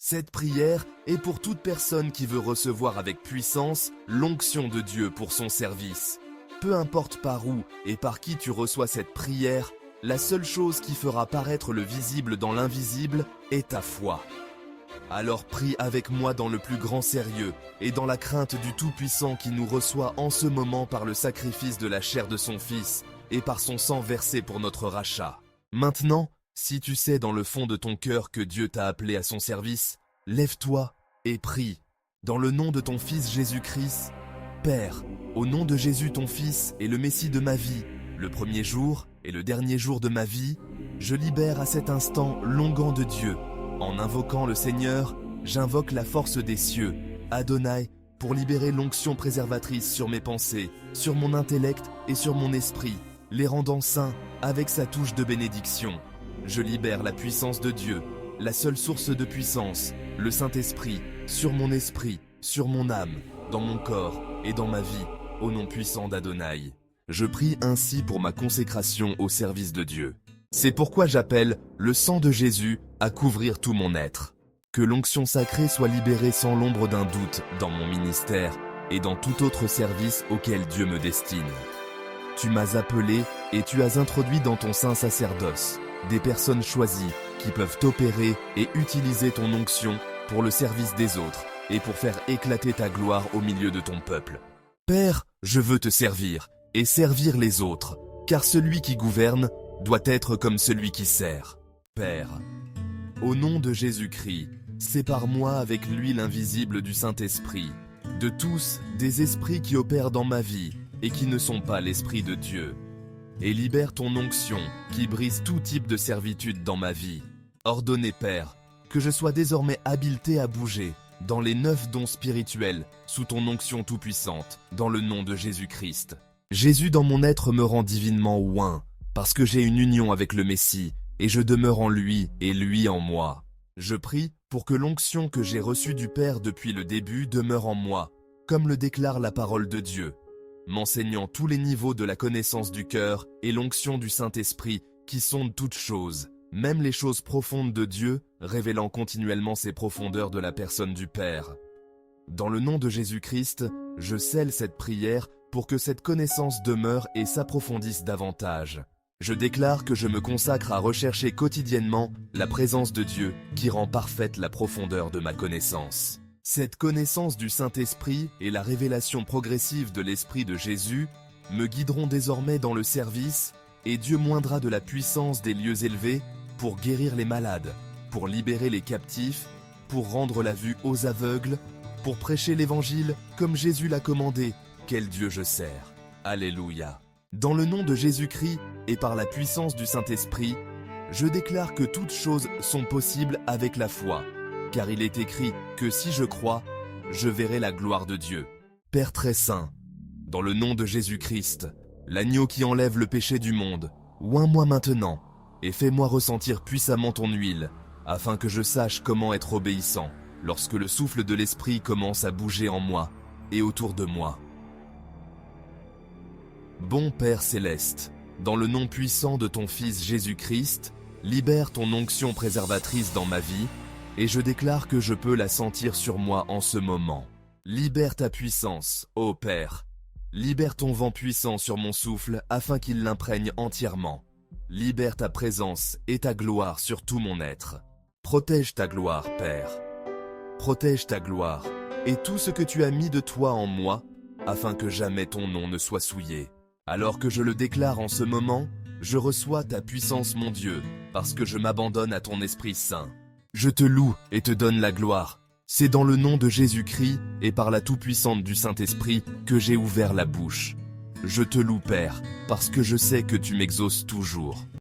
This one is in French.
Cette prière est pour toute personne qui veut recevoir avec puissance l'onction de Dieu pour son service. Peu importe par où et par qui tu reçois cette prière, la seule chose qui fera paraître le visible dans l'invisible est ta foi. Alors prie avec moi dans le plus grand sérieux et dans la crainte du Tout-Puissant qui nous reçoit en ce moment par le sacrifice de la chair de son Fils et par son sang versé pour notre rachat. Maintenant, si tu sais dans le fond de ton cœur que Dieu t'a appelé à son service, lève-toi et prie. Dans le nom de ton Fils Jésus-Christ, Père, au nom de Jésus ton Fils et le Messie de ma vie, le premier jour et le dernier jour de ma vie, je libère à cet instant l'onguent de Dieu. En invoquant le Seigneur, j'invoque la force des cieux, Adonai, pour libérer l'onction préservatrice sur mes pensées, sur mon intellect et sur mon esprit, les rendant saints avec sa touche de bénédiction. Je libère la puissance de Dieu, la seule source de puissance, le Saint-Esprit, sur mon esprit, sur mon âme, dans mon corps et dans ma vie, au nom puissant d'Adonai. Je prie ainsi pour ma consécration au service de Dieu. C'est pourquoi j'appelle le sang de Jésus à couvrir tout mon être. Que l'onction sacrée soit libérée sans l'ombre d'un doute dans mon ministère et dans tout autre service auquel Dieu me destine. Tu m'as appelé et tu as introduit dans ton saint sacerdoce des personnes choisies qui peuvent opérer et utiliser ton onction pour le service des autres et pour faire éclater ta gloire au milieu de ton peuple. Père, je veux te servir et servir les autres, car celui qui gouverne doit être comme celui qui sert. Père, au nom de Jésus-Christ, sépare-moi avec l'huile invisible du Saint-Esprit, de tous des esprits qui opèrent dans ma vie et qui ne sont pas l'Esprit de Dieu, et libère ton onction qui brise tout type de servitude dans ma vie. Ordonnez, Père, que je sois désormais habilité à bouger dans les 9 dons spirituels sous ton onction tout-puissante, dans le nom de Jésus-Christ. Jésus dans mon être me rend divinement oint, parce que j'ai une union avec le Messie, et je demeure en lui et lui en moi. Je prie pour que l'onction que j'ai reçue du Père depuis le début demeure en moi, comme le déclare la parole de Dieu, m'enseignant tous les niveaux de la connaissance du cœur et l'onction du Saint-Esprit qui sonde toutes choses, même les choses profondes de Dieu, révélant continuellement ses profondeurs de la personne du Père. Dans le nom de Jésus-Christ, je scelle cette prière pour que cette connaissance demeure et s'approfondisse davantage. Je déclare que je me consacre à rechercher quotidiennement la présence de Dieu qui rend parfaite la profondeur de ma connaissance. Cette connaissance du Saint-Esprit et la révélation progressive de l'Esprit de Jésus me guideront désormais dans le service et Dieu moindra de la puissance des lieux élevés pour guérir les malades, pour libérer les captifs, pour rendre la vue aux aveugles, pour prêcher l'Évangile comme Jésus l'a commandé. Quel Dieu je sers. Alléluia. Dans le nom de Jésus-Christ et par la puissance du Saint-Esprit, je déclare que toutes choses sont possibles avec la foi, car il est écrit que si je crois, je verrai la gloire de Dieu. Père très saint, dans le nom de Jésus-Christ, l'agneau qui enlève le péché du monde, oins-moi maintenant et fais-moi ressentir puissamment ton huile, afin que je sache comment être obéissant lorsque le souffle de l'Esprit commence à bouger en moi et autour de moi. Bon Père céleste, dans le nom puissant de ton Fils Jésus-Christ, libère ton onction préservatrice dans ma vie, et je déclare que je peux la sentir sur moi en ce moment. Libère ta puissance, ô Père. Libère ton vent puissant sur mon souffle afin qu'il l'imprègne entièrement. Libère ta présence et ta gloire sur tout mon être. Protège ta gloire, Père. Protège ta gloire et tout ce que tu as mis de toi en moi, afin que jamais ton nom ne soit souillé. Alors que je le déclare en ce moment, je reçois ta puissance, mon Dieu, parce que je m'abandonne à ton Esprit Saint. Je te loue et te donne la gloire. C'est dans le nom de Jésus-Christ et par la tout-puissante du Saint-Esprit que j'ai ouvert la bouche. Je te loue, Père, parce que je sais que tu m'exauces toujours.